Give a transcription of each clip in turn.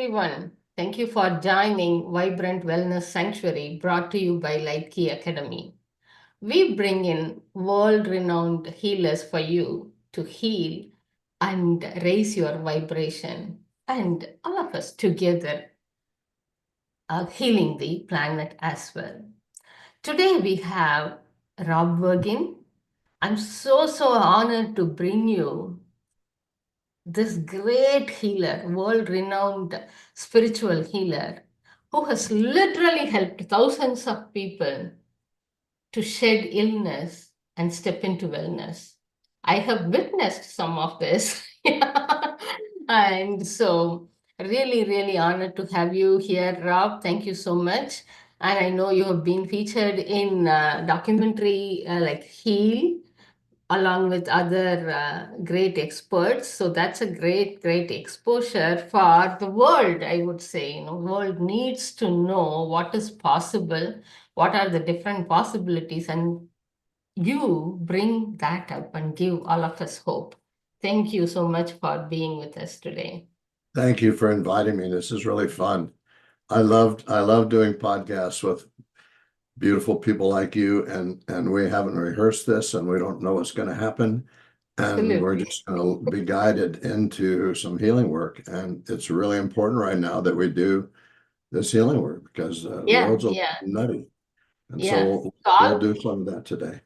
everyone. Thank you for joining Vibrant Wellness Sanctuary brought to you by 𝗪𝗐 Academy. We bring in world-renowned healers for you to heal and raise your vibration, and all of us together are healing the planet as well. Today we have Wergin. I'm so honored to bring you this great healer, world-renowned spiritual healer, who has literally helped thousands of people to shed illness and step into wellness. I have witnessed some of this. And so really honored to have you here, Rob. Thank you so much. And I know you have been featured in documentary like Heal, along with other great experts. So that's a great exposure for the world, I would say. World needs to know what is possible, what are the different possibilities, and you bring that up and give all of us hope. Thank you so much for being with us today. Thank you for inviting me. This is really fun. I love doing podcasts with beautiful people like you, and we haven't rehearsed this, and we don't know what's going to happen, and Absolutely. we're just going to be guided into some healing work. And it's really important right now that we do this healing work because the world's a little nutty, and so we'll do some of that today.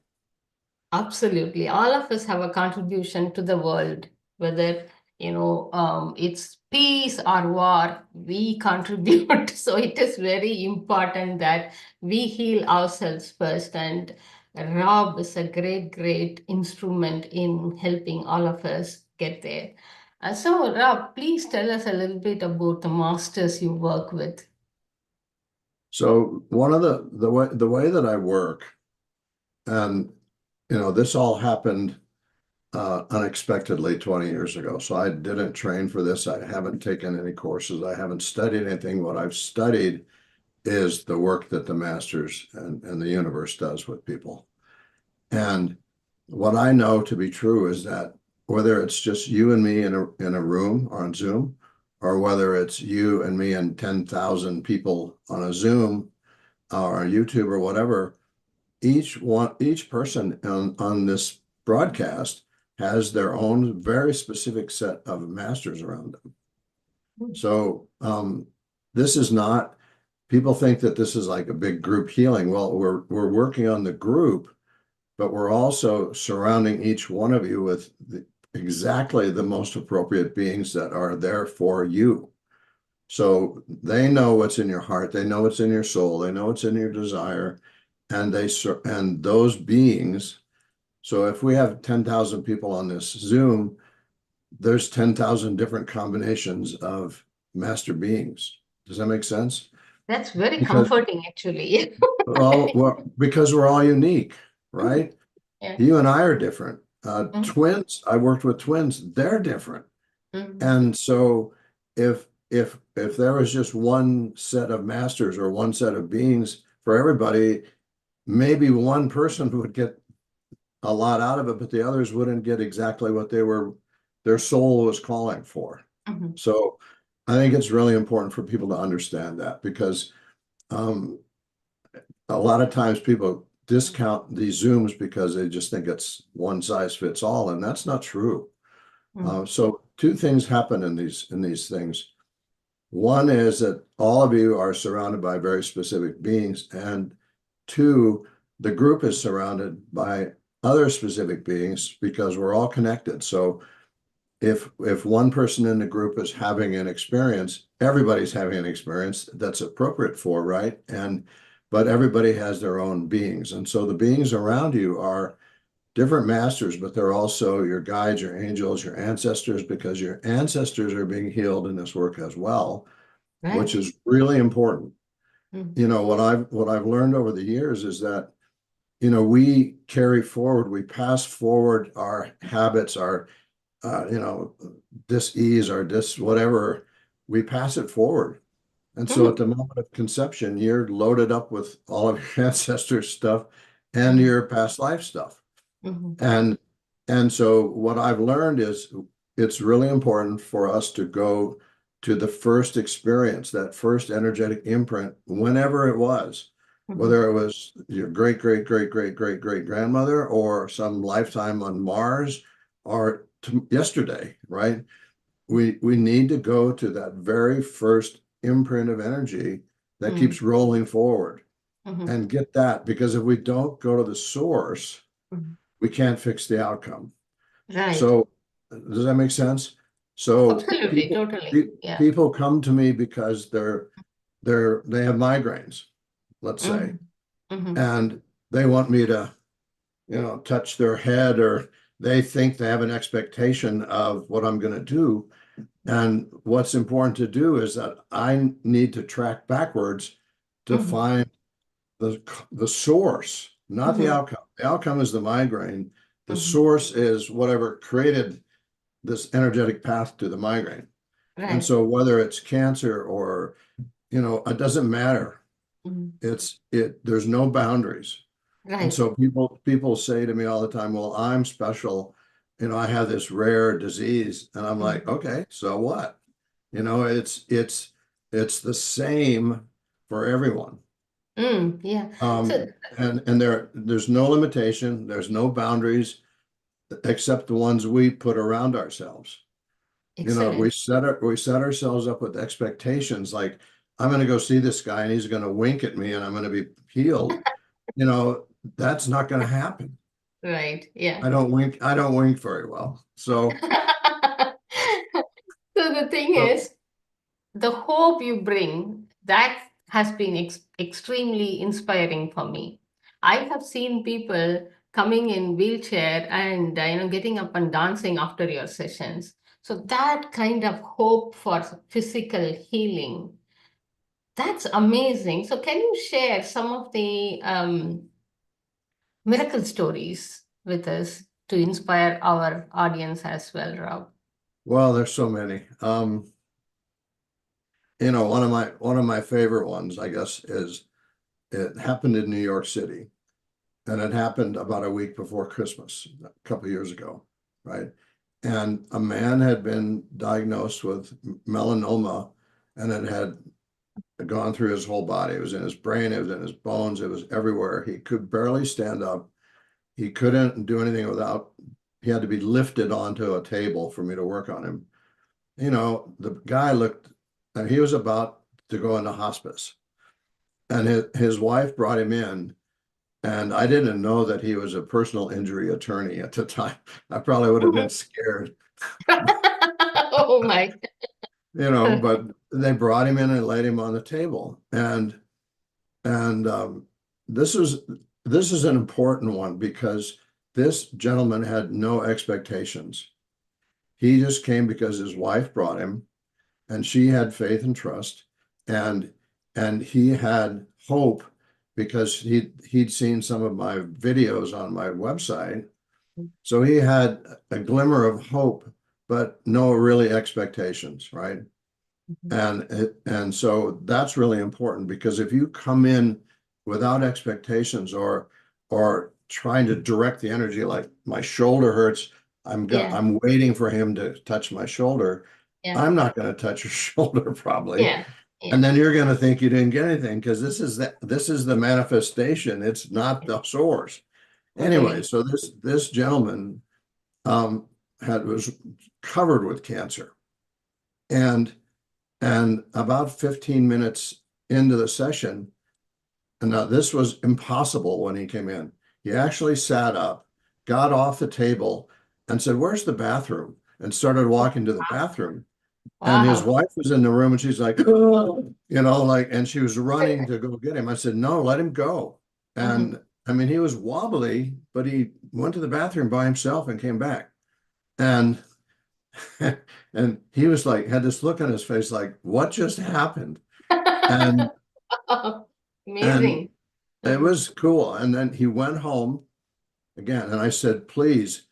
Absolutely. All of us have a contribution to the world, whether it's peace or war, we contribute. So it is very important that we heal ourselves first. And Rob is a great instrument in helping all of us get there. So Rob, please tell us a little bit about the masters you work with. So one of the way that I work, and this all happened unexpectedly 20 years ago. So I didn't train for this. I haven't taken any courses. I haven't studied anything. What I've studied is the work that the masters and the universe does with people. And what I know to be true is that whether it's just you and me in a room or on Zoom, or whether it's you and me and 10,000 people on a Zoom or YouTube or whatever, each person on this broadcast has their own very specific set of masters around them. So this is not, people think that this is like a big group healing. Well, we're working on the group, but we're also surrounding each one of you with exactly the most appropriate beings that are there for you. So they know what's in your heart, they know what's in your soul, they know what's in your desire, and those beings. So if we have 10,000 people on this Zoom, there's 10,000 different combinations of master beings. Does that make sense? That's very comforting, actually. Well, because we're all unique, right? Yeah. You and I are different. Twins, I worked with twins, they're different. And so if there was just one set of masters or one set of beings for everybody, maybe one person would get a lot out of it, but the others wouldn't get exactly what their soul was calling for. So I think it's really important for people to understand that, because a lot of times people discount these Zooms because they just think it's one size fits all, and that's not true. So two things happen in these things. One is that all of you are surrounded by very specific beings, and two, the group is surrounded by other specific beings because we're all connected. So if one person in the group is having an experience, everybody's having an experience that's appropriate for, right? But everybody has their own beings. And so the beings around you are different masters, but they're also your guides, your angels, your ancestors, because your ancestors are being healed in this work as well, which is really important. What I've learned over the years is that, we carry forward, we pass forward our habits, our, dis-ease, our whatever, we pass it forward. And so at the moment of conception, you're loaded up with all of your ancestors' stuff and your past life stuff. And so what I've learned is it's really important for us to go to the first experience, that first energetic imprint, whenever it was, whether it was your great-great-great-great-great-great-grandmother or some lifetime on Mars or yesterday, right? We need to go to that very first imprint of energy that keeps rolling forward and get that, because if we don't go to the source, we can't fix the outcome. Right. So does that make sense? So Absolutely, totally. Yeah. people come to me because they have migraines, let's say, and they want me to, touch their head, or they think they have an expectation of what I'm going to do. And what's important to do is that I need to track backwards to find the source, not the outcome. The outcome is the migraine. The source is whatever created this energetic path to the migraine. Right. And so whether it's cancer or, it doesn't matter. There's no boundaries. Right. And so people say to me all the time, well, I'm special. I have this rare disease. And I'm like, okay, so what? It's the same for everyone. Yeah. And there's no limitation, there's no boundaries except the ones we put around ourselves. Excellent. We set ourselves up with expectations like, I'm going to go see this guy and he's going to wink at me and I'm going to be healed. That's not going to happen. Right. Yeah. I don't wink very well. So so the thing is, the hope you bring, that has been extremely inspiring for me. I have seen people coming in wheelchair and getting up and dancing after your sessions. So that kind of hope for physical healing, that's amazing. So can you share some of the miracle stories with us to inspire our audience as well, Rob? Well, there's so many. One of my favorite ones, I guess, is it happened in New York City, and it happened about a week before Christmas, a couple of years ago, right? And a man had been diagnosed with melanoma, and it had gone through his whole body. It was in his brain, it was in his bones, it was everywhere. He could barely stand up. He couldn't do anything he had to be lifted onto a table for me to work on him. The guy and he was about to go into hospice, and his wife brought him in, and I didn't know that he was a personal injury attorney at the time. I probably would have been scared. Oh my. But they brought him in and laid him on the table, and this is an important one because this gentleman had no expectations. He just came because his wife brought him, and she had faith and trust, and he had hope because he'd seen some of my videos on my website. So he had a glimmer of hope, but no really expectations, right? And so that's really important, because if you come in without expectations or trying to direct the energy, like my shoulder hurts, I'm waiting for him to touch my shoulder. Yeah. I'm not going to touch your shoulder probably. Yeah. Yeah. And then you're going to think you didn't get anything, because this is the manifestation. It's not the source. Anyway, so this gentleman was covered with cancer, and about 15 minutes into the session, and now this was impossible when he came in. He actually sat up, got off the table, and said, "Where's the bathroom?" and started walking to the bathroom. Wow. And his wife was in the room, and she's like, "Oh," and she was running to go get him. I said, "No, let him go." And I mean, he was wobbly, but he went to the bathroom by himself and came back. And and he was like, had this look on his face like, what just happened? And amazing. And it was cool. And then he went home again, and I said, please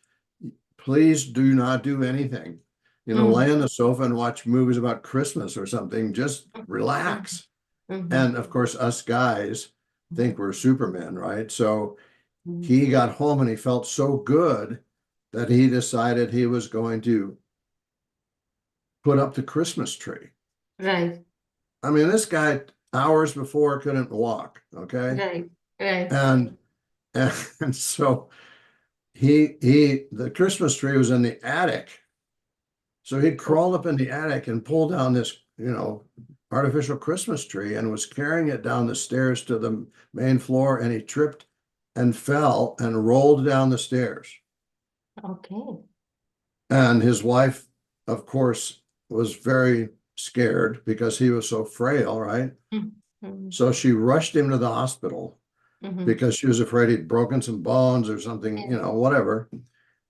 do not do anything. Lay on the sofa and watch movies about Christmas or something. Just relax. And of course, us guys think we're Superman, right? So he got home and he felt so good that he decided he was going to put up the Christmas tree. Right. I mean, this guy hours before couldn't walk, okay? Right. Right. And and so the Christmas tree was in the attic. So he crawled up in the attic and pulled down this, artificial Christmas tree and was carrying it down the stairs to the main floor, and he tripped and fell and rolled down the stairs. Okay. And his wife, of course, was very scared because he was so frail, right? Mm-hmm. So she rushed him to the hospital Mm-hmm. because she was afraid he'd broken some bones or something, whatever.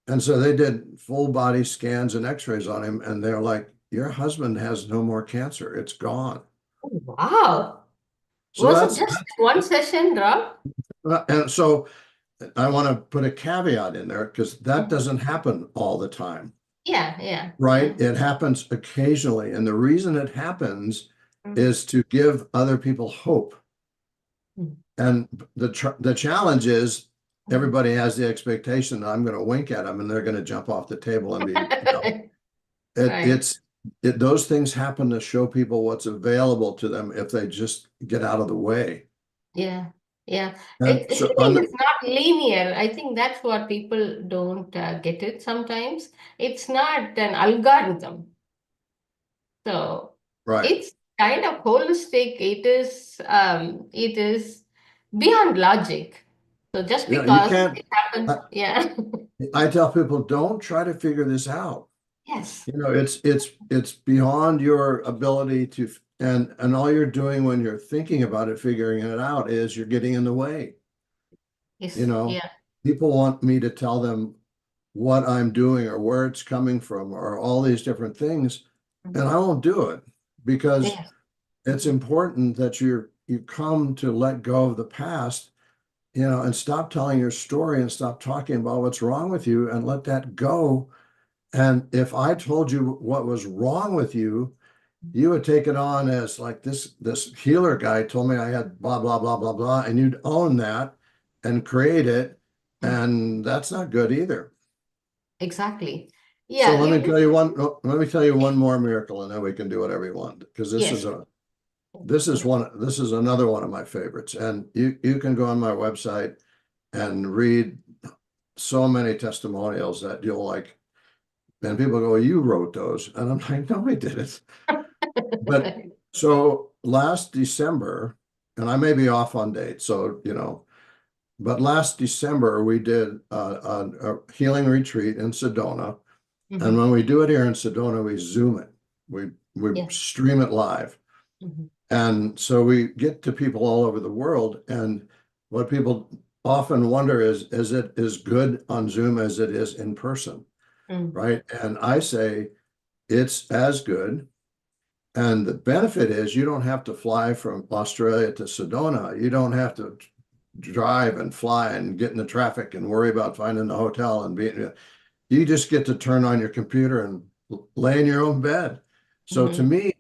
And so they did full body scans and x-rays on him, and they're like, your husband has no more cancer. It's gone. Wow. So Was it just one session, Rob? and so I want to put a caveat in there because that Mhm. doesn't happen all the time, Yeah, yeah, right? yeah. It happens occasionally. And the reason it happens Mhm. is to give other people hope. Mhm. And the challenge is Mhm. everybody has the expectation that I'm going to wink at them and they're going to jump off the table and be, Right. those things happen to show people what's available to them if they just get out of the way. Yeah, yeah. And so Healing is not linear. I think that's what people don't get it sometimes. It's not an algorithm. So right. it's kind of holistic. It is beyond logic. So just Yeah, you because can't, it happens, I, yeah. I tell people, don't try to figure this out. Yes. It's beyond your ability to, and all you're doing when you're thinking about it, figuring it out, is you're getting in the way. You Yes. know, Yeah. people want me to tell them what I'm doing or where it's coming from or all these different things, and I won't do it because Yes. it's important that you come to let go of the past, and stop telling your story and stop talking about what's wrong with you and let that go. And if I told you what was wrong with you, you would take it on as like this healer guy told me I had blah blah blah blah blah, and you'd own that and create it, and that's not good either. Exactly. So Yeah. let me You, tell you one. Let me tell you one more miracle, and then we can do whatever you want. Because yes. this is another one of my favorites, and you can go on my website and read so many testimonials that you'll like. And people go, you wrote those. And I'm like, no, I didn't. But so last December, and I may be off on date, so, but last December we did a healing retreat in Sedona. And Mhm. when we do it here in Sedona, we Zoom it. We Yeah. stream it live. Mhm. And so we get to people all over the world. And what people often wonder is it as good on Zoom as it is in person? Mm. Right? And I say it's as good. And the benefit is you don't have to fly from Australia to Sedona. You don't have to drive and fly and get in the traffic and worry about finding the hotel and being. You just get to turn on your computer and lay in your own bed. So to Mhm. me,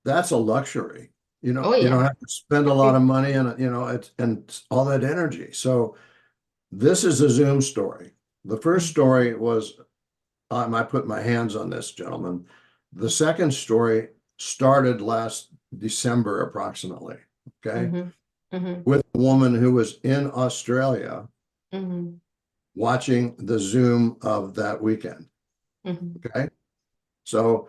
that's a luxury. Oh, You don't yeah. have to spend a lot of money and it's and all that energy. So this is a Zoom story. The first Mm. story was I put my hands on this gentleman. The second story started last December approximately, okay, Mhm. Mhm. with a woman who was in Australia Mhm. watching the Zoom of that weekend, Mhm. okay? So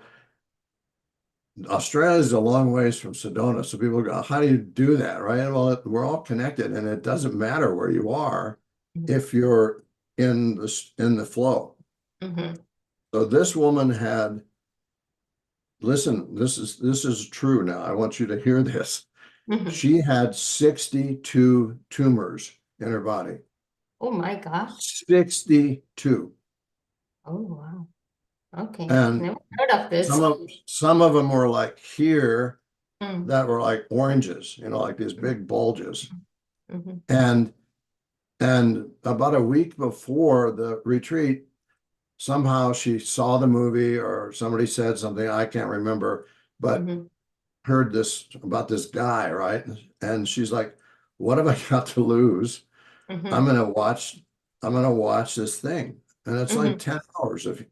Australia is a long ways from Sedona. So people go, how do you do that, right? Well, we're all connected and it doesn't matter where you are Mhm. if you're in the flow. Mhm. So this woman had, listen, this is true now. I want you to hear this. Mhm. She had 62 tumors in her body. Oh my gosh. 62. Oh, wow. Okay. And Never heard of this. some of them were like here Mm. that were like oranges, like these big bulges. Mhm. And about a week before the retreat, somehow she saw the movie or somebody said something, I can't remember, but Mhm. heard this about this guy, right? And she's like, what have I got to lose? I'm Mhm. gonna watch, I'm gonna watch this thing. And it's like Mhm. 10 hours of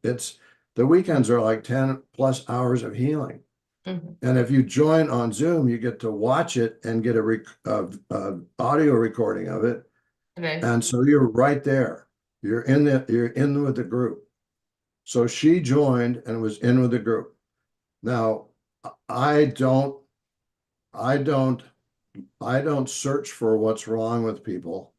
the weekends are like 10 plus hours of healing. Mhm. And if you join on Zoom, you get to watch it and get a audio recording of it. Right. And so you're right there. You're in with the group. So she joined and was in with the group. Now, I don't I don't I don't search for what's wrong with people.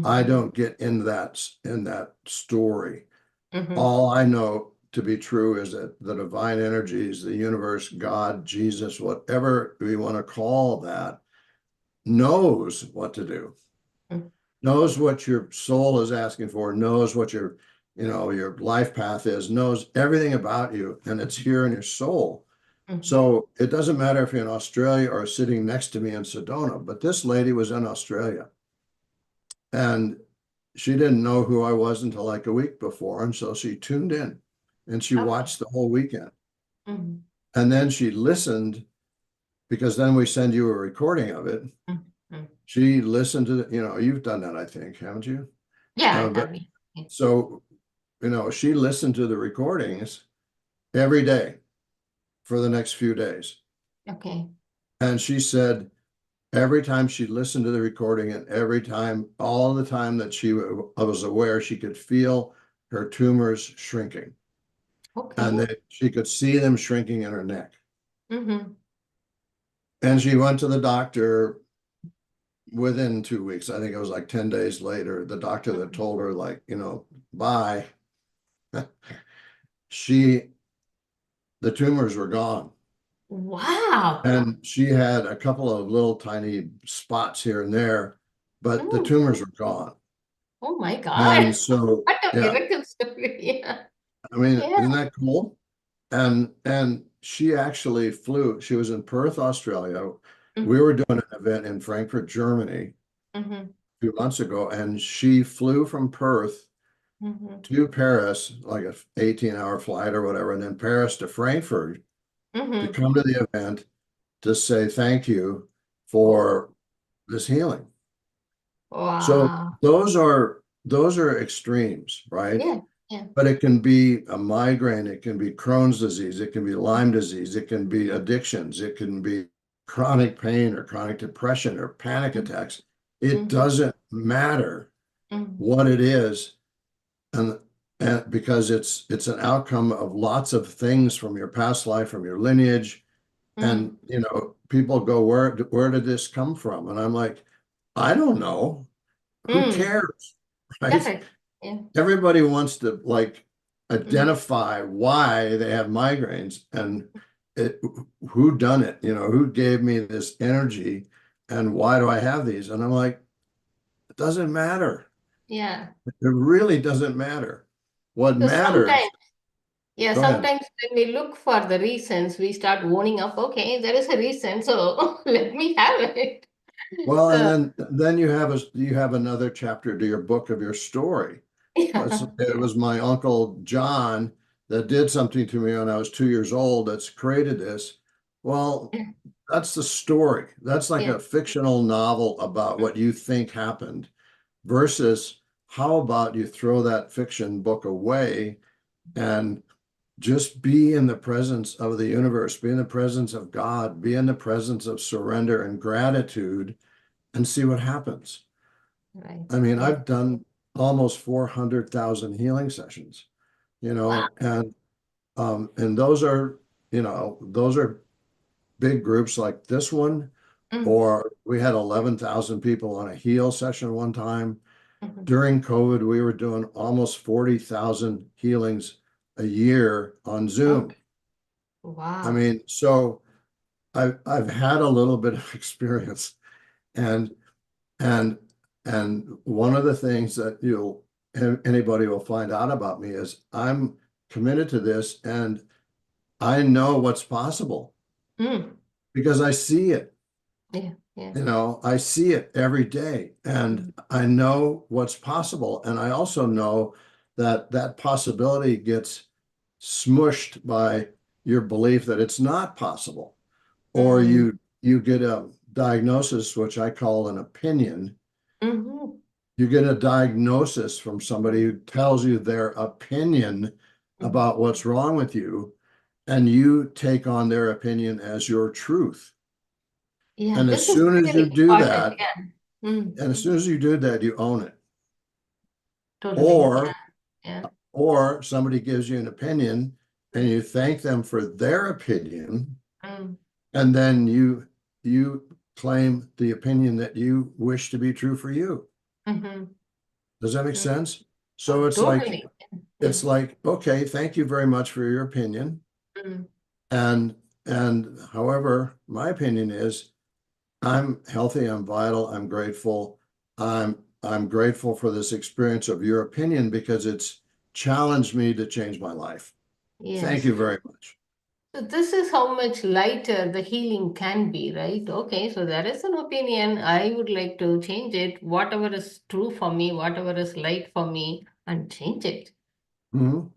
I Mhm. don't get in that story. Mhm. All I know to be true is that the divine energies, the universe, God, Jesus, whatever we want to call that, knows what to do, Mhm. knows what your soul is asking for, knows what your life path is, knows everything about you, and it's here in your soul. Mhm. So it doesn't matter if you're in Australia or sitting next to me in Sedona, but this lady was in Australia and she didn't know who I was until like a week before. And so she tuned in and she Okay. watched the whole weekend. Mhm. And then she listened because then we send you a recording of it. Mhm. She listened to you've done that, I think, haven't you? Yeah, I But have. Yeah. so, she listened to the recordings every day for the next few days. Okay. And she said every time she listened to the recording and every time, all the time that she was aware, she could feel her tumors shrinking and Okay. that she could see them shrinking in her neck. Mhm. And she went to the doctor within 2 weeks. I think it was like 10 days later, the doctor that Mhm. told her, like, bye, she, the tumors were gone. Wow. And she had a couple of little tiny spots here and there, but the Mm. tumors were gone. Oh my And God. so, What a yeah, miracle story. Yeah. I mean, Yeah. isn't that cool? And she actually flew. She was in Perth, Australia. We Mhm. were doing an event in Frankfurt, Germany, Mhm. a few months ago, and she flew from Perth Mhm. to Paris, like a 18-hour flight or whatever, and then Paris to Frankfurt to Mhm. come to the event to say thank you Oh, for this healing. So wow. those are extremes, right? Yeah. Yeah. But it can be a migraine, it can be Crohn's disease, it can be Lyme disease, it can be addictions, it can be chronic pain or chronic depression or panic Mhm. attacks. It Mhm. doesn't matter Mhm. what it is, and because it's an outcome of lots of things from your past life, from your lineage, and Mhm. people go, where did this come from? And I'm like, I don't know. Who Mm. cares, right? Correct. Yeah. Everybody wants to like Mhm. identify why they have migraines and it, who done it, who gave me this energy and why do I have these? And I'm like, it doesn't matter. Yeah. It really doesn't matter. What So sometimes, matters, yeah, go ahead. sometimes when we look for the reasons, we start owning up, okay, there is a reason, so let me have it. Well, and So, then you have another chapter to your book of your story. yeah. It Yeah. was my uncle John that did something to me when I was 2 years old that's created this. Well, Yeah. that's the story. That's like Yeah. a fictional novel about what you think happened versus how about you throw that fiction book away and just be in the presence of the universe, be in the presence of God, be in the presence of surrender and gratitude and see what happens. Right. I mean, Yeah. I've done almost 400,000 healing sessions, Wow. and those are big groups like this one, Mm. or we had 11,000 people on a heal session one time. Mhm. During COVID, we were doing almost 40,000 healings a year on Zoom. Okay. I Wow. mean, so I've had a little bit of experience, and and and one of the things that anybody will find out about me is I'm committed to this, and I know what's possible Mm. because I see it. Yeah. Yeah. I see it every day and Mhm. I know what's possible. And I also know that that possibility gets smushed by your belief that it's not possible, or Mm. you get a diagnosis, which I call an opinion. Mhm. You get a diagnosis from somebody Mhm. who tells you their opinion Mhm. about what's wrong with you. and you take on their opinion as your truth. Yeah, And as this is soon as you really do important. that, Yeah. and as soon as you do that, you own it. Totally. Yeah. Or Yeah. somebody gives you an opinion and you thank them for their opinion, Mm. and then you claim the opinion that you wish to be true for you. Mm-hmm. Does that make Mm. sense? So Totally. it's Mm. like, okay, thank you very much for your opinion. Mm. And however, my opinion is I'm healthy, I'm vital, I'm grateful. I'm grateful for this experience of your opinion because it's challenged me to change my life. Thank Yes. you very much. So this is how much lighter the healing can be, right? Okay, so there is an opinion. I would like to change it. Whatever is true for me, whatever is light for me, and change it. Mhm.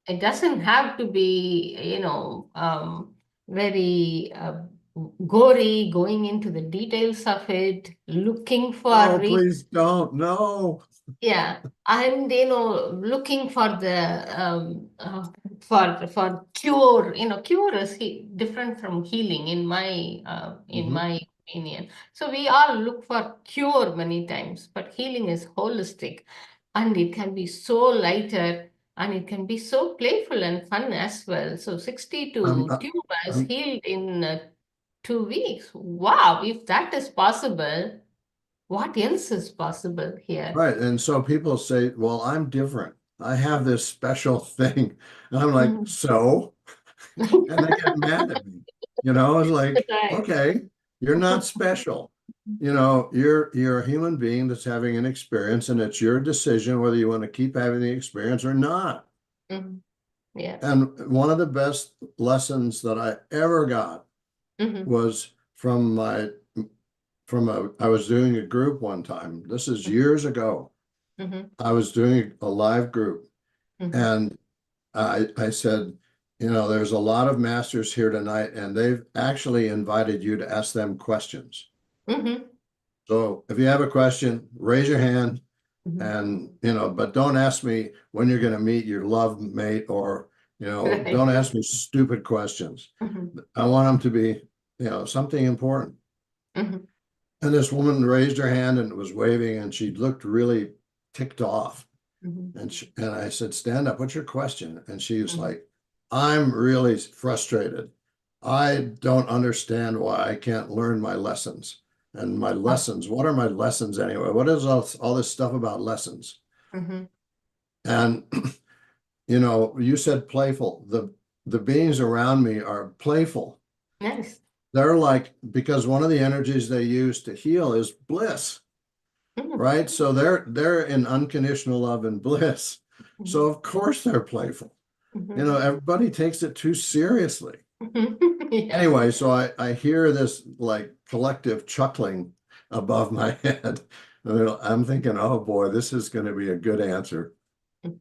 It doesn't have to be, very gory, going into the details of it, looking for Oh, reasons. please don't. No. Yeah, and looking for the for cure. Cure is different from healing in Mhm. my opinion. So we all look for cure many times, but healing is holistic, and it can be so lighter, and it can be so playful and fun as well. So I'm, 62 tumors I'm healed in 2 weeks. Wow, if that is possible, what else is possible here? right. And so people say, well, I'm different. I have this special thing. And I'm like, Mm. so? And they get mad at me. It's like, Right. okay, you're not special. You're a human being that's having an experience, and it's your decision whether you want to keep having the experience or not. Mhm. Yes. And one of the best lessons that I ever got Hmm. was I was doing a group one time. This is years ago. Hmm. I was doing a live group, Hmm. and I said, there's a lot of masters here tonight, and they've actually invited you to ask them questions. Hmm. So if you have a question, raise your hand, Hmm. and but don't ask me when you're going to meet your love mate, or Right. don't ask me stupid questions. Hmm. I want them to be something important. Hmm. And this woman raised her hand and was waving, and she looked really ticked off. Hmm. And I said, stand up, what's your question? And she was Hmm. like, I'm really frustrated. I don't understand why I can't learn my lessons. And my Oh. lessons, what are my lessons anyway? What is all this stuff about lessons? Hmm. And you said playful. The beings around me are playful. Nice. They're like, because one of the energies they use to heal is bliss, Hmm. right? So they're in unconditional love and bliss. So Hmm. of course they're playful. Hmm. Everybody takes it too seriously. Yes. Anyway, so I hear this like collective chuckling above my head. And I'm thinking, oh boy, this is going to be a good answer. Hmm.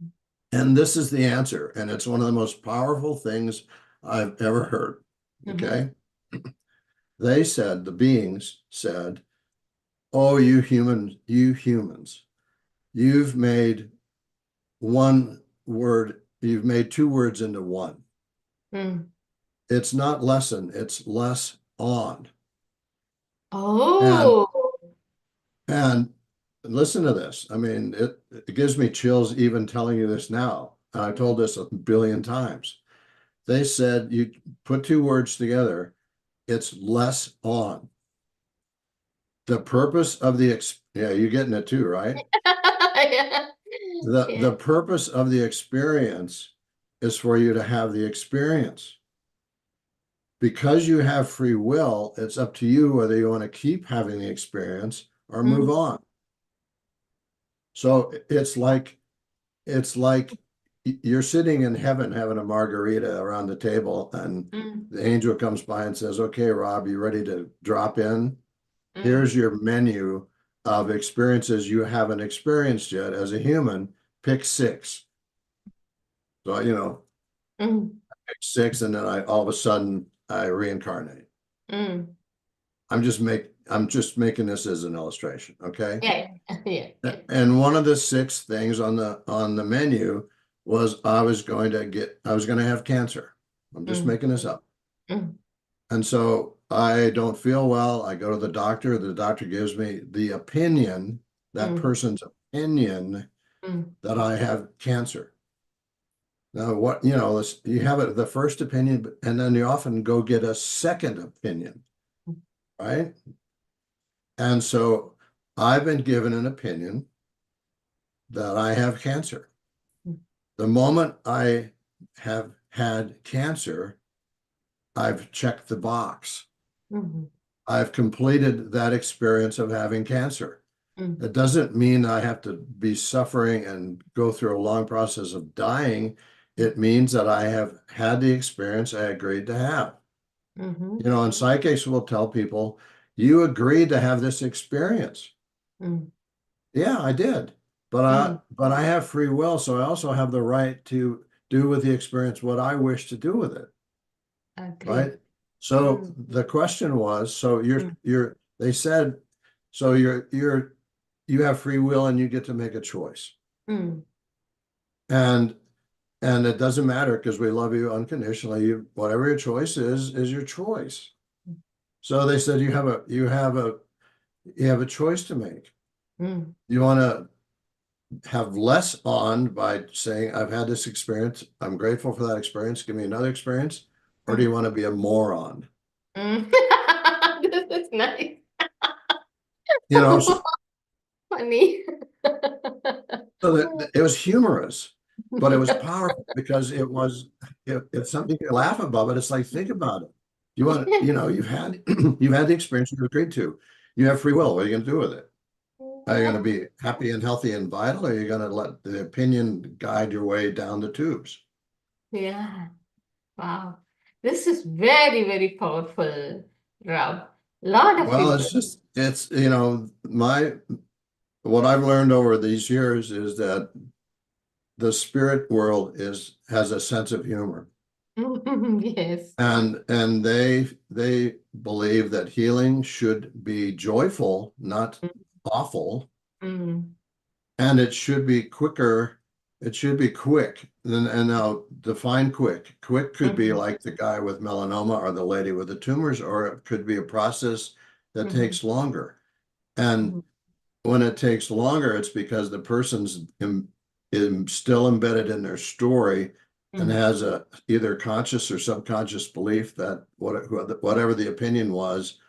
And this is the answer. And it's one of the most powerful things I've ever heard. Hmm. Okay. The beings said, oh, you humans, you've made you've made two words into one. Mm. It's not lesson, it's less on. And Oh. and listen to this. I mean, it gives me chills even telling you this now. And I told this a billion times. They said you put two words together, it's less on. The purpose of yeah, you're getting it too, right? Yeah. The purpose of the experience is for you to have the experience. Because you have free will, it's up to you whether you want to keep having the experience or move Mm. on. So it's like you're sitting in heaven having a margarita around the table, and Mm. the angel comes by and says, okay, Rob, you ready to drop in? Mm. Here's your menu of experiences you haven't experienced yet as a human. Pick six. So, Mm. pick six, and then all of a sudden I reincarnate. Mm. I'm just making this as an illustration, okay? Yeah. Yeah. Yeah. And one of the six things on the menu was I was going to have cancer. I'm just Mm. making this up. Mm. And so I don't feel well. I go to the doctor. The doctor gives me the opinion, that person's opinion, that I have cancer. Now, what, you know, you have the first opinion, and then you often go get a second opinion, right? And so I've been given an opinion that I have cancer. The moment I have had cancer, I've checked the box. I've completed that experience of having cancer. It doesn't mean I have to be suffering and go through a long process of dying. It means that I have had the experience I agreed to have. You know, and psychics will tell people, you agreed to have this experience. Yeah, I did. But I have free will, so I also have the right to do with the experience what I wish to do with it. Right? So the question was, so they said, so you have free will and you get to make a choice. And it doesn't matter because we love you unconditionally. Whatever your choice is your choice. So they said you have a choice to make. You want to have less on by saying, I've had this experience, I'm grateful for that experience, give me another experience, or do you want to be a moron? This is nice. You know, Funny. so it was humorous, but it was powerful because it's something you laugh about, but it's like, think about it. You know, you've had the experience you agreed to. You have free will. What are you going to do with it? Are you going to be happy and healthy and vital, or are you going to let the opinion guide your way down the tubes? Yeah. Wow. This is very, very powerful, Rob. Lot of Well, people. it's you know, what I've learned over these years is that the spirit world has a sense of humor. Yes. And they believe that healing should be joyful, not awful. And it should be quicker. It should be quick. And now define quick. Quick could be like the guy with melanoma or the lady with the tumors, or it could be a process that takes longer. And when it takes longer, it's because the person's still embedded in their story and has a either conscious or subconscious belief that whatever the opinion was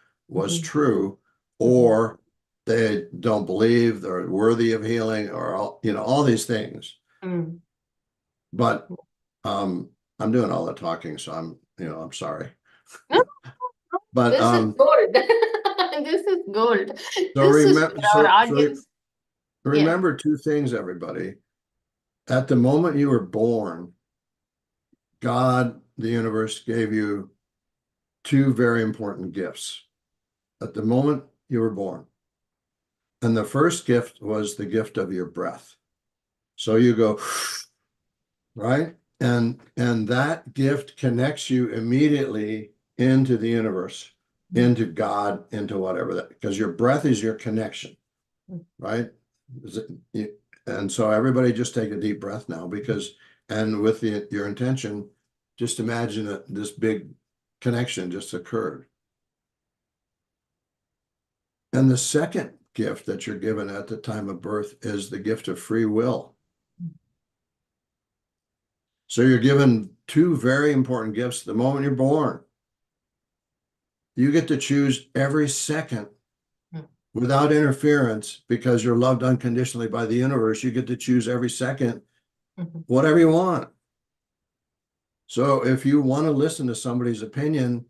true, or they don't believe they're worthy of healing, or all these things. But I'm doing all the talking, so I'm sorry. No, But this is gold. This is gold. so This is remember, for our audience. remember two things, everybody. At the moment you were born, God, the universe, gave you two very important gifts at the moment you were born. And the first gift was the gift of your breath. So you go, right? And that gift connects you immediately into the universe, into God, into whatever that, because your breath is your connection, right? And so everybody just take a deep breath now, and with your intention, just imagine that this big connection just occurred. And the second gift that you're given at the time of birth is the gift of free will. So you're given two very important gifts the moment you're born. You get to choose every second without interference, because you're loved unconditionally by the universe. You get to choose every second whatever you want. So if you want to listen to somebody's opinion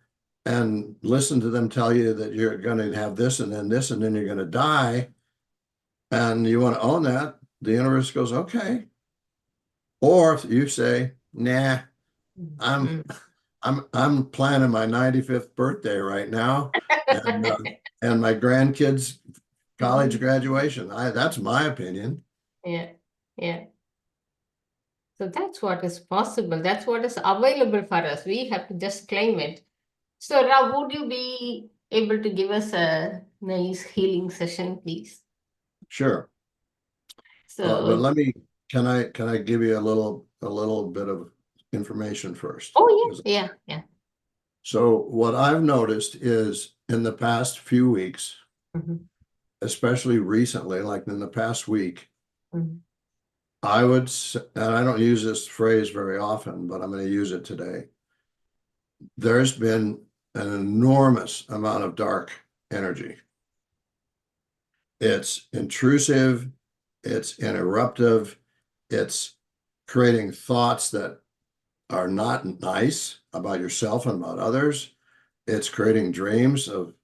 and listen to them tell you that you're going to have this and then this and then you're going to die, and you want to own that, the universe goes, okay. Or if you say, nah, I'm planning my 95th birthday right now, and my grandkids' college graduation. That's my opinion. Yeah. So that's what is possible. That's what is available for us. We have to just claim it. So, Rao, would you be able to give us a nice healing session, please? Sure. So, But can I give you a little bit of information first. Oh, yeah. So what I've noticed is in the past few weeks, especially recently, like in the past week, I would, and I don't use this phrase very often, but I'm going to use it today. There's been an enormous amount of dark energy. It's intrusive, it's interruptive, it's creating thoughts that are not nice about yourself and about others. It's creating dreams of,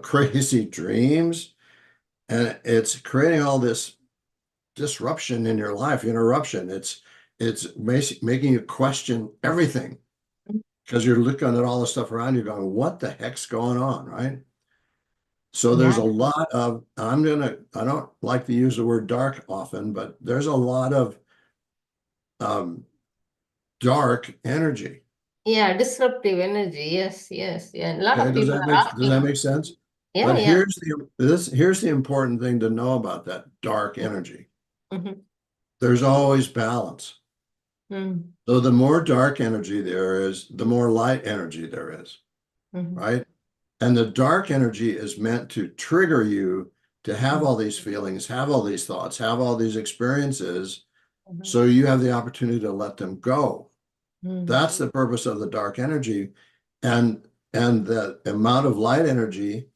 crazy dreams. And it's creating all this disruption in your life, interruption. It's making you question everything because you're looking at all the stuff around you going, what the heck's going on, right? So there's a lot of, I don't like to use the word dark often, but there's a lot of dark energy. Yeah, disruptive energy. Yes. Yeah. A lot of people are Does asking. that make sense? Yeah, But yeah. here's the important thing to know about that dark energy. Mm-hmm. There's always balance. So the more dark energy there is, the more light energy there is, right? And the dark energy is meant to trigger you to have all these feelings, have all these thoughts, have all these experiences, so you have the opportunity to let them go. That's the purpose of the dark energy. And the amount of light energy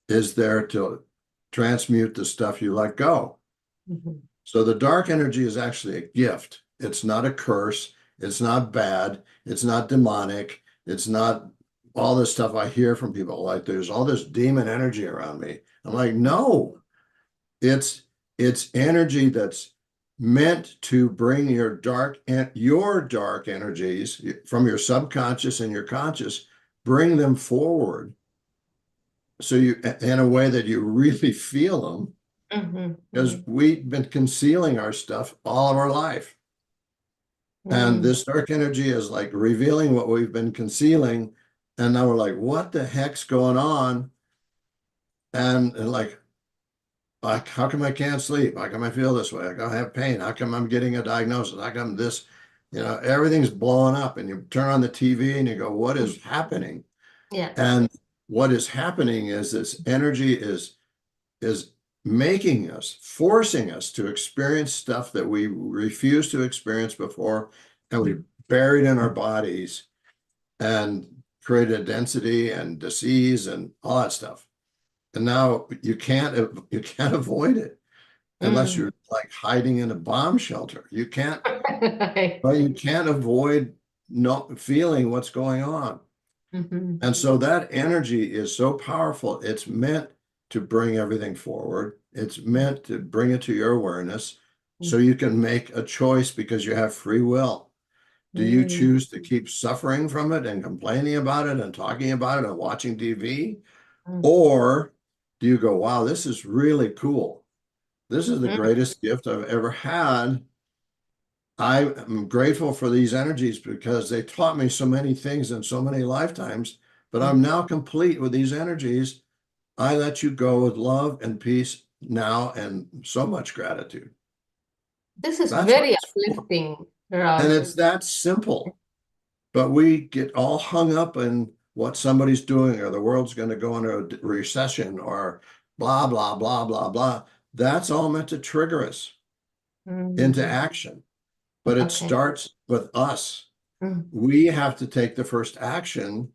is there to transmute the stuff you let go. So the dark energy is actually a gift. It's not a curse. It's not bad. It's not demonic. It's not all this stuff I hear from people, like there's all this demon energy around me. I'm like, no, it's energy that's meant to bring your dark energies from your subconscious and your conscious, bring them forward. So you, in a way that you really feel them, because we've been concealing our stuff all of our life. And this dark energy is like revealing what we've been concealing. And now we're like, what the heck's going on? And like, how come I can't sleep? How come I feel this way? How come I have pain? How come I'm getting a diagnosis? How come this, everything's blowing up, and you turn on the TV and you go, what is happening? Yeah. And what is happening is this energy is making us, forcing us to experience stuff that we refused to experience before, and we buried in our bodies and created density and disease and all that stuff. And now you can't avoid it unless you're like hiding in a bomb shelter. You can't, but you can't avoid not feeling what's going on. And so that energy is so powerful. It's meant to bring everything forward. It's meant to bring it to your awareness so you can make a choice because you have free will. Do you choose to keep suffering from it and complaining about it and talking about it and watching TV? Or do you go, wow, this is really cool. This is the greatest gift I've ever had. I am grateful for these energies because they taught me so many things in so many lifetimes, but I'm now complete with these energies. I let you go with love and peace now and so much gratitude. This is That's very uplifting, Raj. and it's that simple. But we get all hung up in what somebody's doing, or the world's going to go into a recession, or blah, blah, blah, blah, blah. That's all meant to trigger us into action. But it starts with us. We have to take the first action,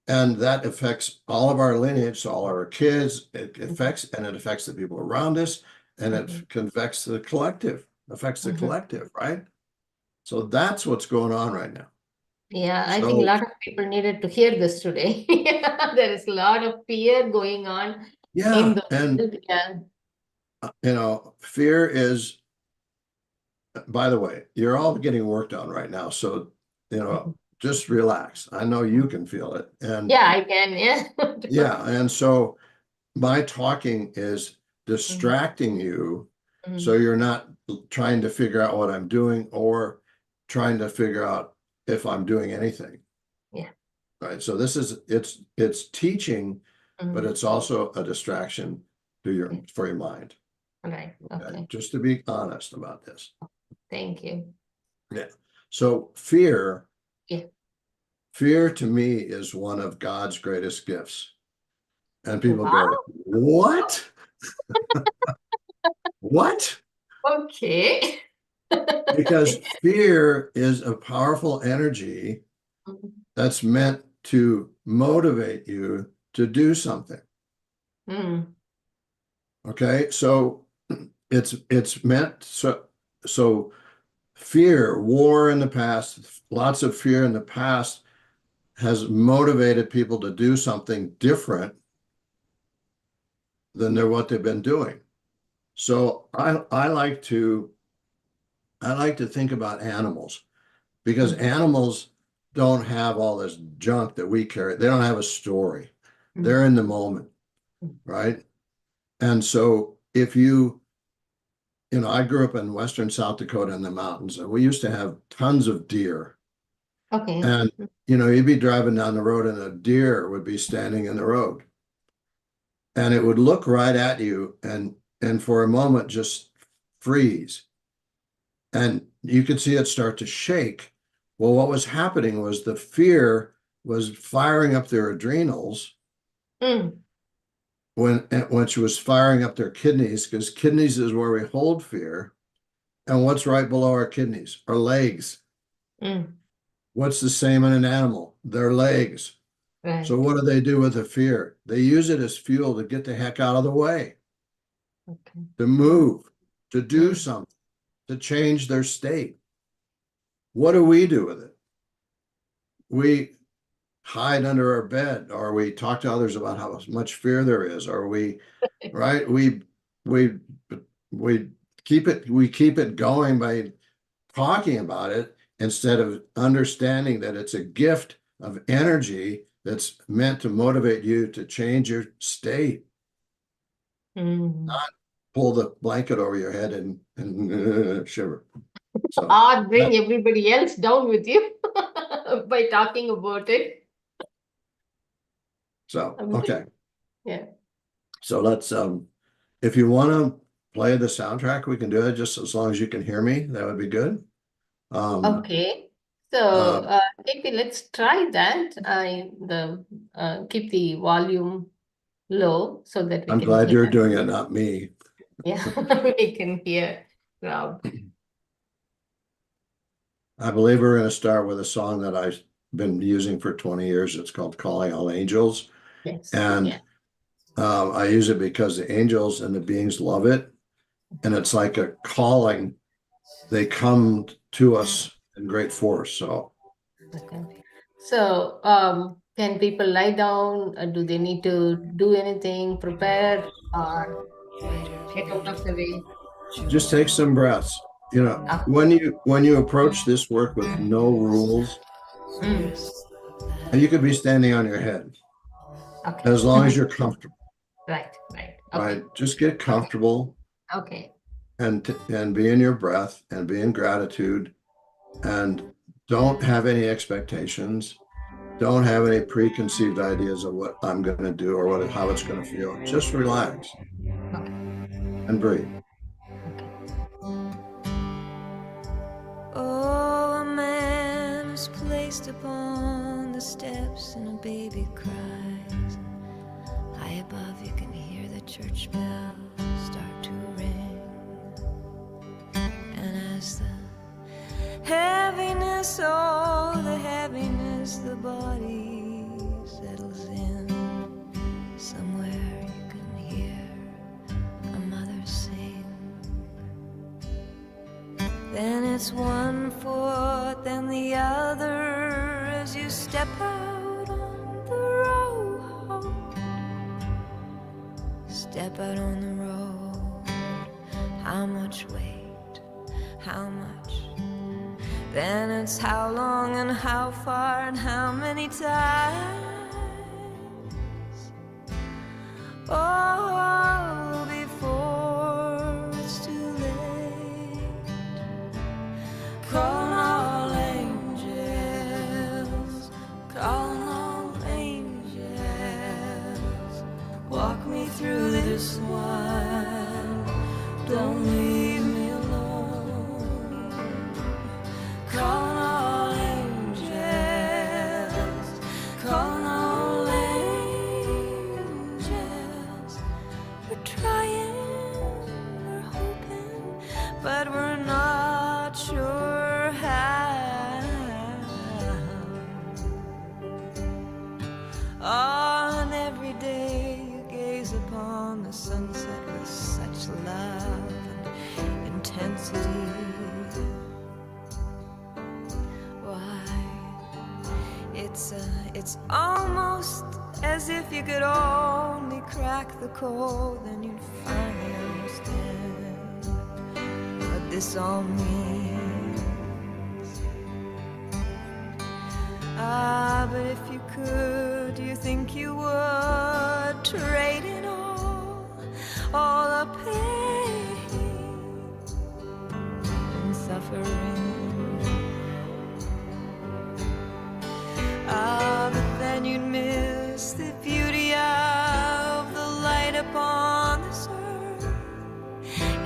and that affects all of our lineage, so all our kids. It affects the people around us, and it affects the collective, right? So that's what's going on right now. Yeah, I think a lot of people needed to hear this today. There is a lot of fear going on in the world. Fear is, by the way, you're all getting worked on right now. So, just relax. I know you can feel it. And yeah, I can. Yeah. Yeah. And so my talking is distracting you. So you're not trying to figure out what I'm doing or trying to figure out if I'm doing anything. Yeah. Right. So this is, it's teaching, but it's also a distraction for your mind. Right. Okay. Just to be honest about this. Thank you. Yeah. So fear Yeah. Fear to me is one of God's greatest gifts. And people Wow. go, what? What? Okay. Because fear is a powerful energy that's meant to motivate you to do something. Mm. Okay, so it's meant so fear, war in the past, lots of fear in the past has motivated people to do something different than what they've been doing. So I like to think about animals, because animals don't have all this junk that we carry. They don't have a story. They're in the moment, right? And so if I grew up in western South Dakota in the mountains, and we used to have tons of deer. Okay. And you'd be driving down the road and a deer would be standing in the road. And it would look right at you and for a moment just freeze. And you could see it start to shake. Well, what was happening was the fear was firing up their adrenals when she was firing up their kidneys, because kidneys is where we hold fear. And what's right below our kidneys? Our legs. What's the same in an animal? Their legs. Right. So what do they do with the fear? They use it as fuel to get the heck out of the way, to move, to do something, to change their state. What do we do with it? We hide under our bed, or we talk to others about how much fear there is, or right? We keep it going by talking about it instead of understanding that it's a gift of energy that's meant to motivate you to change your state. Not pull the blanket over your head and shiver. So, or bring everybody else down with you by talking about it. So, okay. Yeah. So let's, if you want to play the soundtrack, we can do it just as long as you can hear me. That would be good. Okay. So, maybe let's try that. Keep the volume low so that we I'm can glad hear. you're doing it, not me. Yeah, we can hear Rob. I believe we're going to start with a song that I've been using for 20 years. It's called Calling All Angels. Yes. And I use it because the angels and the beings love it. And it's like a calling. They come to us in great force. So, okay. So, can people lie down? Do they need to do anything, prepare, or get out of the way? just take some breaths. When you approach this work with no rules, and you could be standing on your head, okay. as long as you're comfortable. Right. Okay. Right. Just get comfortable. Okay. And be in your breath and be in gratitude, and don't have any expectations. Don't have any preconceived ideas of what I'm going to do or how it's going to feel. Just relax and breathe. Oh, a man is placed upon the steps and a baby cries. High above you can hear the church bells start to ring. And as the heaviness, oh, the heaviness, the body settles in, somewhere you can hear a mother sing. Then it's one foot, then the other, as you step out on the road. Step out on the road. How much weight? How much? Then it's how long and how far and how many times. Oh, before it's too late. Call all angels, call all angels. Walk me through this one, don't leave me alone. Call It's almost as if you could only crack the code, then you'd finally understand what this all means. But if you could, do you think you would trade in all the pain and suffering? But then you'd miss the beauty of the light upon this earth,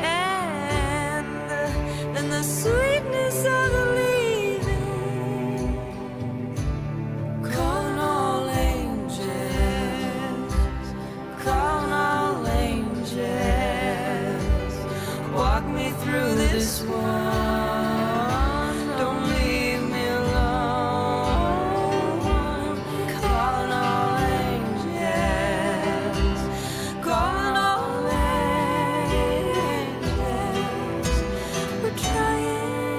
and the sweetness of the leaving. Calling all angels, calling all angels, walk me through this one. Don't leave me alone. Calling all angels, calling all angels. We're trying,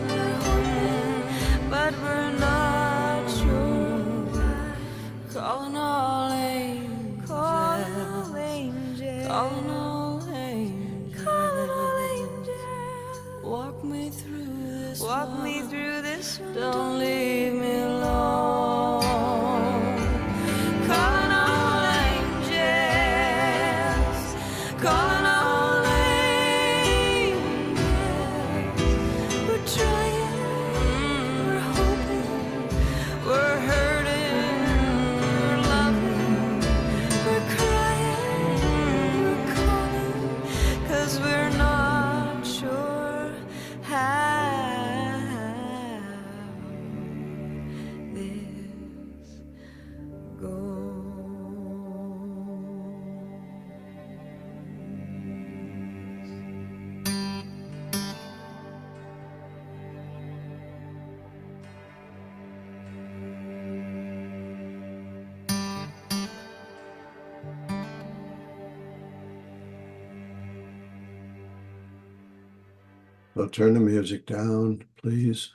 we're hoping, but we're not sure. Calling all angels, calling all angels, calling all angels, calling all angels. Walk me through this, walk me through this. Don't leave me alone. Calling all angels, calling all angels. We're trying, we're hoping, we're hurting, we're loving, we're crying, we're calling, 'cause we're not sure how this goes. So turn the music down, please.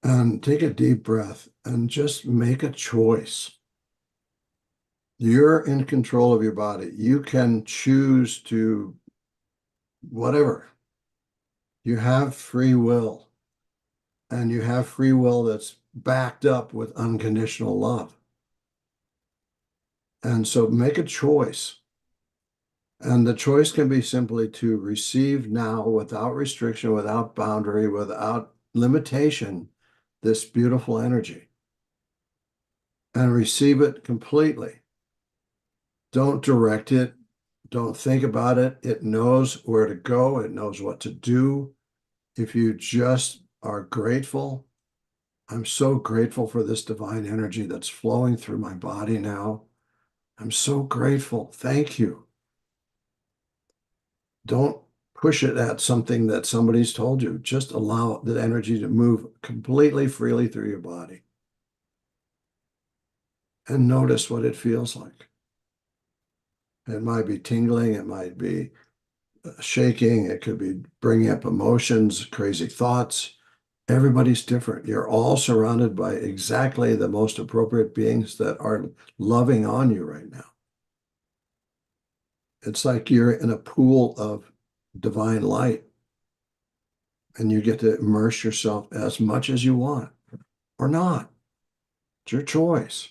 And take a deep breath and just make a choice. You're in control of your body. You can choose to whatever. You have free will. And you have free will that's backed up with unconditional love. And so make a choice. And the choice can be simply to receive now without restriction, without boundary, without limitation, this beautiful energy. And receive it completely. Don't direct it. Don't think about it. It knows where to go. It knows what to do. If you just are grateful, I'm so grateful for this divine energy that's flowing through my body now. I'm so grateful. Thank you. Don't push it at something that somebody's told you. Just allow the energy to move completely freely through your body. And notice what it feels like. It might be tingling. It might be shaking. It could be bringing up emotions, crazy thoughts. Everybody's different. You're all surrounded by exactly the most appropriate beings that are loving on you right now. It's like you're in a pool of divine light, and you get to immerse yourself as much as you want or not. It's your choice.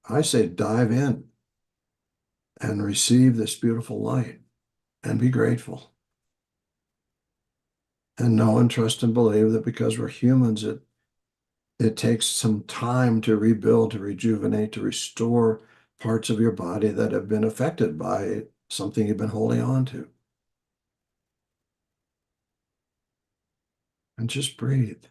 I say dive in and receive this beautiful light and be grateful. And know and trust and believe that because we're humans, it takes some time to rebuild, to rejuvenate, to restore parts of your body that have been affected by something you've been holding on to. And just breathe.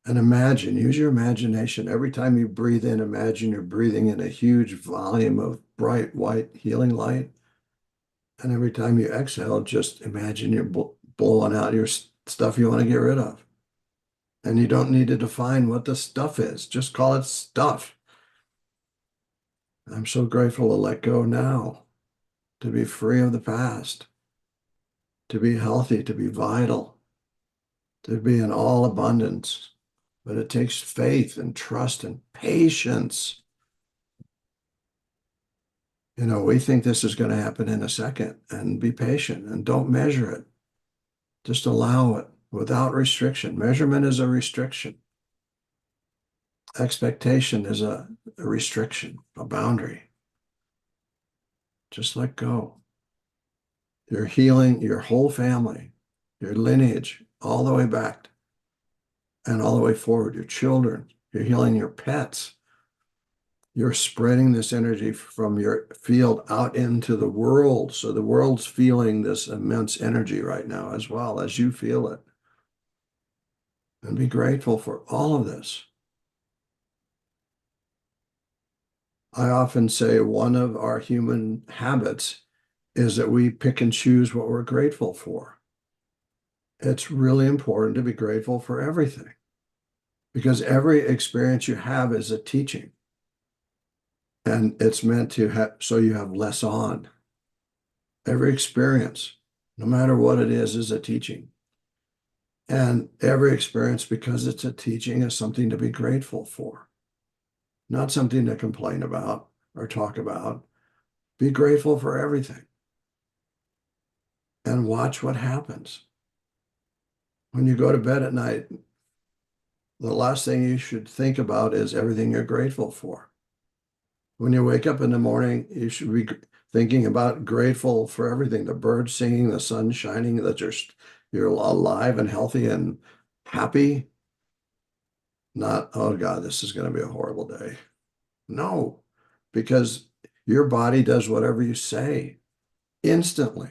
And imagine, use your imagination. Every time you breathe in, imagine you're breathing in a huge volume of bright, white, healing light. And every time you exhale, just imagine you're blowing out your stuff you want to get rid of. And you don't need to define what the stuff is. Just call it stuff. I'm so grateful to let go now, to be free of the past, to be healthy, to be vital, to be in all abundance, but it takes faith and trust and patience. You know, we think this is going to happen in a second, and be patient and don't measure it. Just allow it without restriction. Measurement is a restriction. Expectation is a restriction, a boundary. Just let go. You're healing your whole family, your lineage, all the way back and all the way forward, your children. You're healing your pets. You're spreading this energy from your field out into the world. So the world's feeling this immense energy right now as well as you feel it. And be grateful for all of this. I often say one of our human habits is that we pick and choose what we're grateful for. It's really important to be grateful for everything, because every experience you have is a teaching. And it's meant to have, so you have less on. Every experience, no matter what it is a teaching. And every experience, because it's a teaching, is something to be grateful for. Not something to complain about or talk about. Be grateful for everything. And watch what happens. When you go to bed at night, the last thing you should think about is everything you're grateful for. When you wake up in the morning, you should be thinking about grateful for everything. The birds singing, the sun shining, that you're alive and healthy and happy. Not, oh God, this is going to be a horrible day. No, because your body does whatever you say instantly.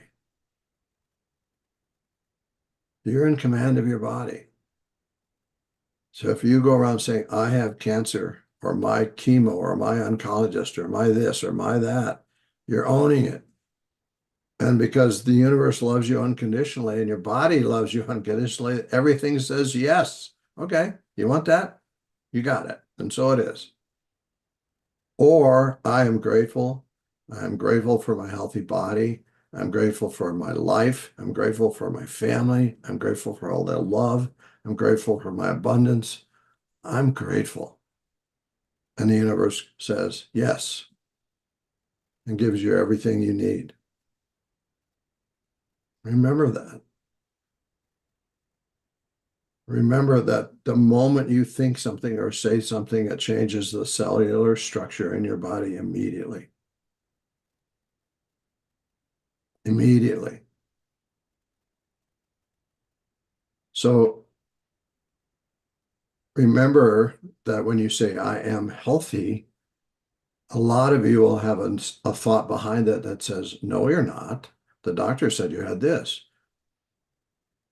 You're in command of your body. So if you go around saying, I have cancer, or my chemo, or my oncologist, or my this, or my that, you're owning it. And because the universe loves you unconditionally and your body loves you unconditionally, everything says yes. Okay, you want that? You got it. And so it is. Or I am grateful. I'm grateful for my healthy body. I'm grateful for my life. I'm grateful for my family. I'm grateful for all their love. I'm grateful for my abundance. I'm grateful. And the universe says yes and gives you everything you need. Remember that. Remember that the moment you think something or say something, it changes the cellular structure in your body immediately. Immediately. So remember that when you say, I am healthy, a lot of you will have a thought behind it that says, no, you're not. The doctor said you had this.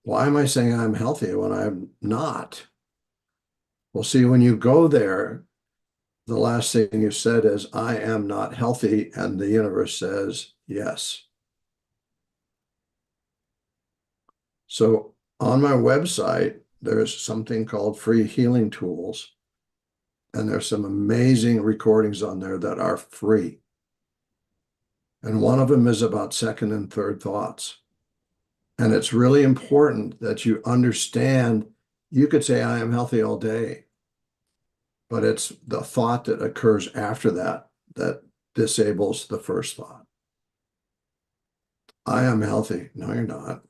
Why am I saying I'm healthy when I'm not? Well, see, when you go there, the last thing you said is, I am not healthy, and the universe says, yes. So on my website, there's something called free healing tools, and there's some amazing recordings on there that are free. And one of them is about second and third thoughts. And it's really important that you understand, you could say, I am healthy all day, but it's the thought that occurs after that that disables the first thought. I am healthy. No, you're not.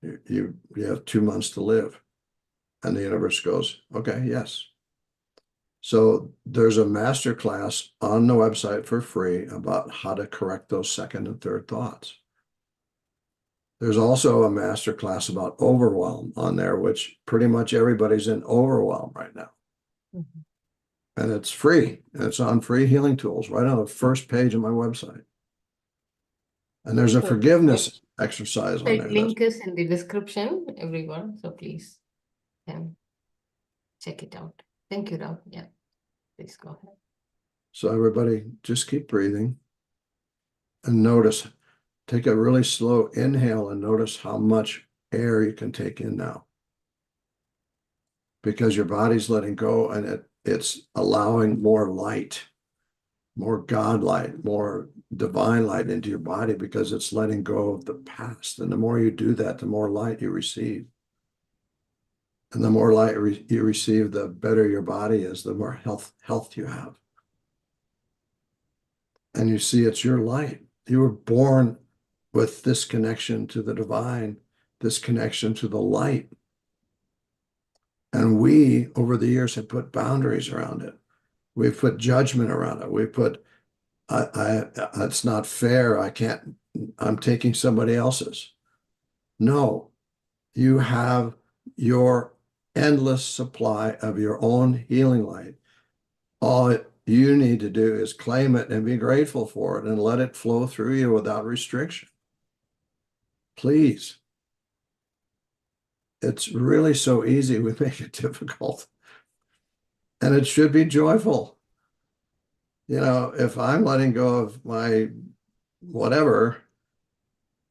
You have 2 months to live. And the universe goes, okay, yes. So there's a master class on the website for free about how to correct those second and third thoughts. There's also a master class about overwhelm on there, which pretty much everybody's in overwhelm right now. Mhm. And it's free. And it's on free healing tools right on the first page of my website. And there's a So forgiveness exercise on the there. link is in the description, everyone. So please can check it out. Thank you, Rob. Yeah, please go ahead. So everybody just keep breathing and notice. Take a really slow inhale and notice how much air you can take in now. Because your body's letting go and it's allowing more light, more God light, more divine light into your body because it's letting go of the past. And the more you do that, the more light you receive. And the more light you receive, the better your body is, the more health you have. And you see it's your light. You were born with this connection to the divine, this connection to the light. And we, over the years, have put boundaries around it. We've put judgment around it. We put, it's not fair. I'm taking somebody else's. No, you have your endless supply of your own healing light. All you need to do is claim it and be grateful for it and let it flow through you without restriction. Please. It's really so easy. We make it difficult. And it should be joyful. You know, if I'm letting go of my whatever,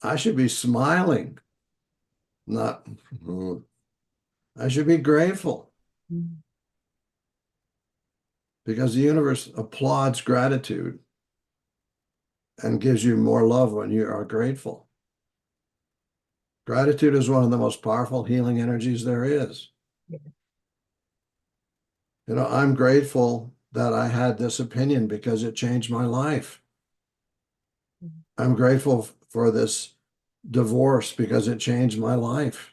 I should be smiling, not, I should be grateful. Because the universe applauds gratitude and gives you more love when you are grateful. Gratitude is one of the most powerful healing energies there is. Yeah. You know, I'm grateful that I had this opinion because it changed my life. I'm grateful for this divorce because it changed my life.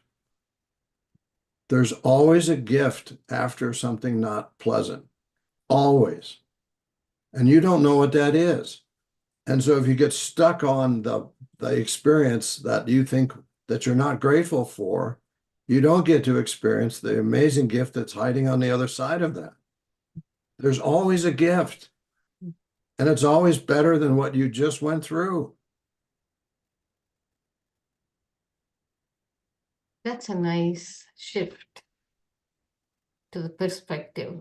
There's always a gift after something not pleasant. Always. And you don't know what that is. And so if you get stuck on the experience that you think that you're not grateful for, you don't get to experience the amazing gift that's hiding on the other side of that. There's always a gift. And it's always better than what you just went through. That's a nice shift to the perspective.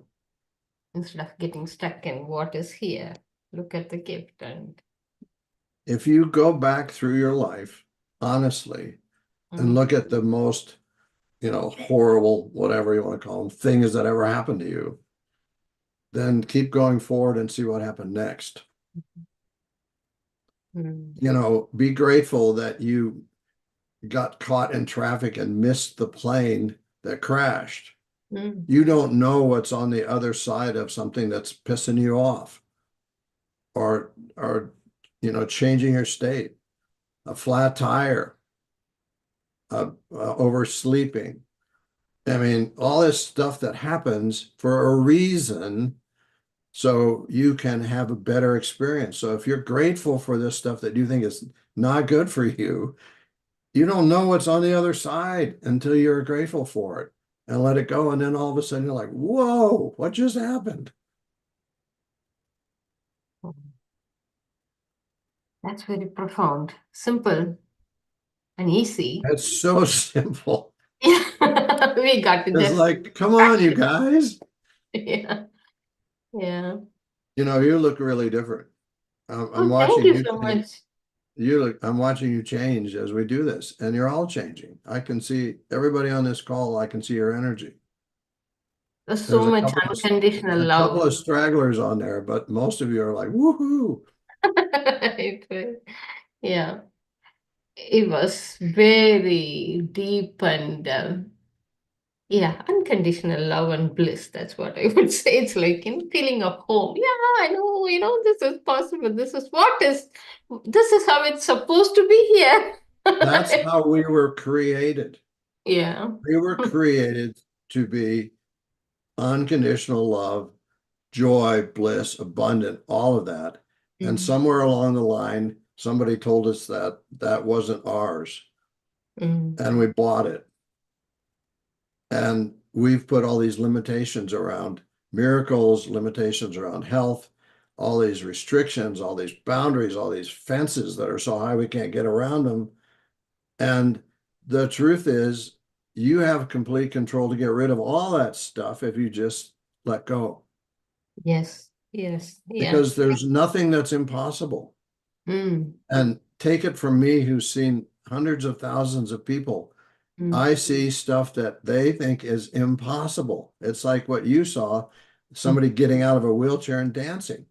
Instead of getting stuck in what is here, look at the gift. And if you go back through your life, honestly, and look at the most, you know, horrible, whatever you want to call them, things that ever happened to you, then keep going forward and see what happened next. You know, be grateful that you got caught in traffic and missed the plane that crashed. You don't know what's on the other side of something that's pissing you off or you know, changing your state, a flat tire, oversleeping. I mean, all this stuff that happens for a reason so you can have a better experience. So if you're grateful for this stuff that you think is not good for you, you don't know what's on the other side until you're grateful for it. And let it go. And then all of a sudden you're like, whoa, what just happened? That's very profound, simple and easy. It's so simple. Yeah, we got it. It's like, come on, you guys. Yeah. Yeah. You know, you look really different. I'm thank watching you so much. I'm watching you change as we do this, and you're all changing. I can see everybody on this call. I can see your energy. There's so much unconditional love. A couple of stragglers on there, but most of you are like, woohoo. Yeah. It was very deep and yeah, unconditional love and bliss. That's what I would say. It's like feeling of home. Yeah, I know, you know, this is possible. This is how it's supposed to be here. That's how we were created. Yeah. We were created to be unconditional love, joy, bliss, abundant, all of that. And somewhere along the line, somebody told us that that wasn't ours. And we bought it. And we've put all these limitations around miracles, limitations around health, all these restrictions, all these boundaries, all these fences that are so high we can't get around them. And the truth is, you have complete control to get rid of all that stuff if you just let go. Yes, yes. Yeah. Because there's nothing that's impossible. And take it from me, who's seen hundreds of thousands of people. I see stuff that they think is impossible. It's like what you saw, somebody getting out of a wheelchair and dancing.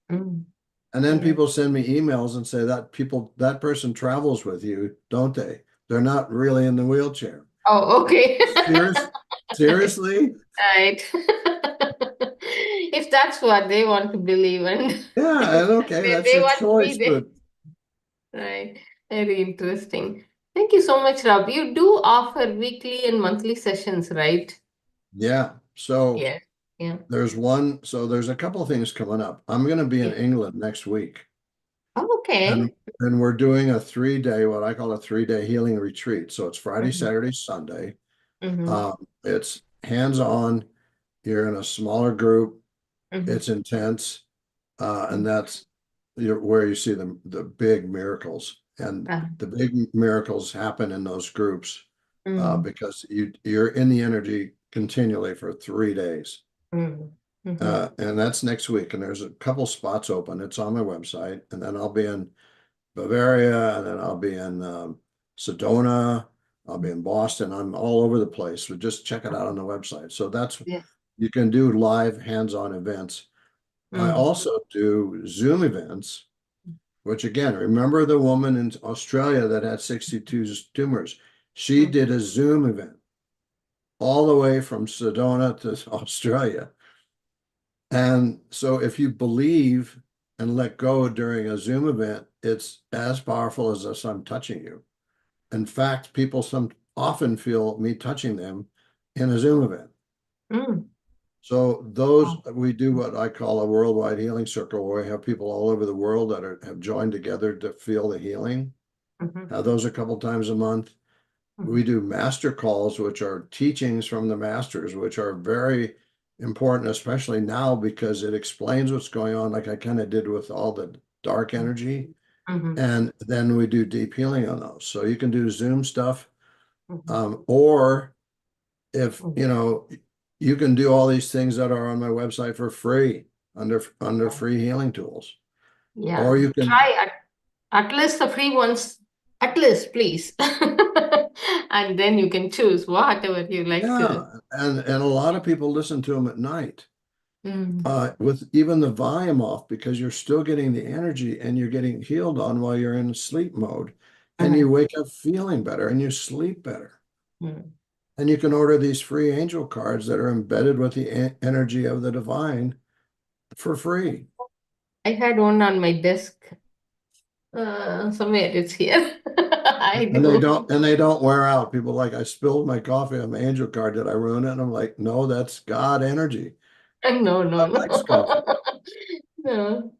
And then people send me emails and say that person travels with you, don't they? They're not really in the wheelchair. Oh, okay. Seriously? Right. If that's what they want to believe and Yeah, and okay, that's they your want to be choice, there. but Right. Very interesting. Thank you so much, Rob. You do offer weekly and monthly sessions, right? yeah. So Yes. Yeah. there's a couple of things coming up. I'm going to be in Yeah. England next week, Oh, and okay. we're doing a 3-day, what I call a 3-day healing retreat. So it's Friday, Mm-hmm. Saturday, Sunday. Mm-hmm. It's hands-on. You're in a smaller group. Mm-hmm. It's intense, and that's where you see the big miracles. And Uh, the big miracles happen in those groups mm, because you're in the energy continually for 3 days. mm, mhm. And that's next week. And there's a couple spots open. It's on my website. And then I'll be in Bavaria, and then I'll be in Sedona. I'll be in Boston. I'm all over the place. So just check it out on the website. So Yes. you can do live hands-on events. I Mm, also do Zoom events, which again, remember the woman in Australia that had 62 tumors? She mm, did a Zoom event all the way from Sedona to Australia. And so if you believe and let go during a Zoom event, it's as powerful as if I'm touching you. In fact, people often feel me touching them in a Zoom event. mm. So we do what I call a worldwide healing circle, where we have people all over the world that have joined together to feel the healing. Mhm, Have those a couple times a month. We mhm. do master calls, which are teachings from the masters, which are very important, especially now because it explains what's going on, like I kind of did with all the dark energy. Mhm, And then we do deep healing on those. So you can do Zoom stuff, mhm, or if mhm. you can do all these things that are on my website for free under free healing tools, or Yeah. you can, Try at least the free ones, at least, please. And then you can choose whatever you like to. yeah, and a lot of people listen to them at night. Mm, With even the volume off, because you're still getting the energy and you're getting healed on while you're in sleep mode, and you mm, wake up feeling better and you sleep better. mm. And you can order these free angel cards that are embedded with the energy of the divine for free. I had one on my desk. Somewhere it's here. I And they do. don't wear out. People like, I spilled my coffee on my angel card. Did I ruin it? And I'm like, no, that's God energy. No, no, God likes no. coffee. No.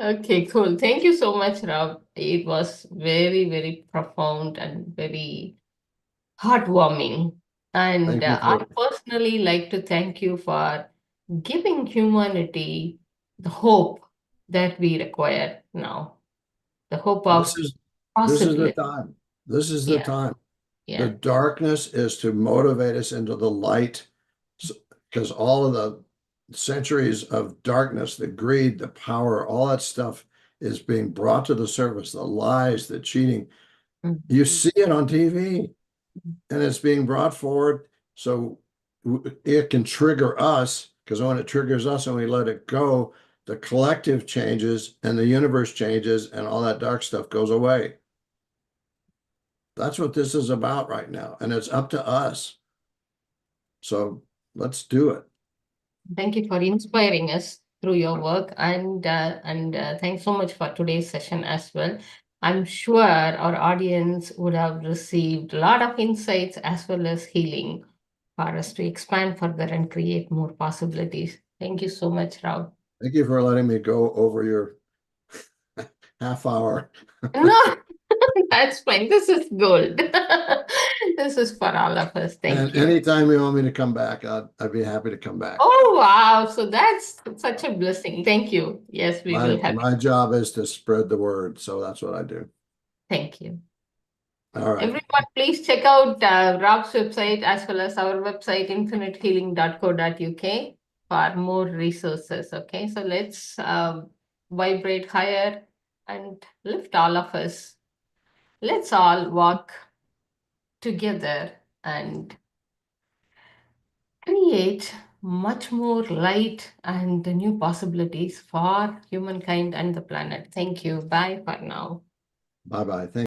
Okay, cool. Thank you so much, Rob. It was very, very profound and very heartwarming. And Thank you I for personally like to thank you for giving humanity the hope that we require now, the hope this of is the possibility. time. This is the Yeah, time. The yeah. darkness is to motivate us into the light, because all of the centuries of darkness, the greed, the power, all that stuff is being brought to the surface, the lies, the cheating. You Mhm. see it on TV and it's being brought forward. So it can trigger us, because when it triggers us and we let it go, the collective changes and the universe changes and all that dark stuff goes away. That's what this is about right now. And it's up to us. So let's do it. Thank you for inspiring us through your work, and thanks so much for today's session as well. I'm sure our audience would have received a lot of insights as well as healing for us to expand further and create more possibilities. Thank you so much, Rao. Thank you for letting me go over your half hour. No, that's fine. This is gold. This is for all of us. Thank And you. anytime you want me to come back, I'd be happy to come back. Oh, wow. So that's such a blessing. Thank you. Yes, we will have it. My job is to spread the word, so that's what I do. Thank you. All right. Everyone, please check out Rob's website as well as our website, infinitehealing.co.uk, for more resources. Okay, so let's vibrate higher and lift all of us. Let's all walk together and create much more light and new possibilities for humankind and the planet. Thank you. Bye for now. Bye-bye. Thank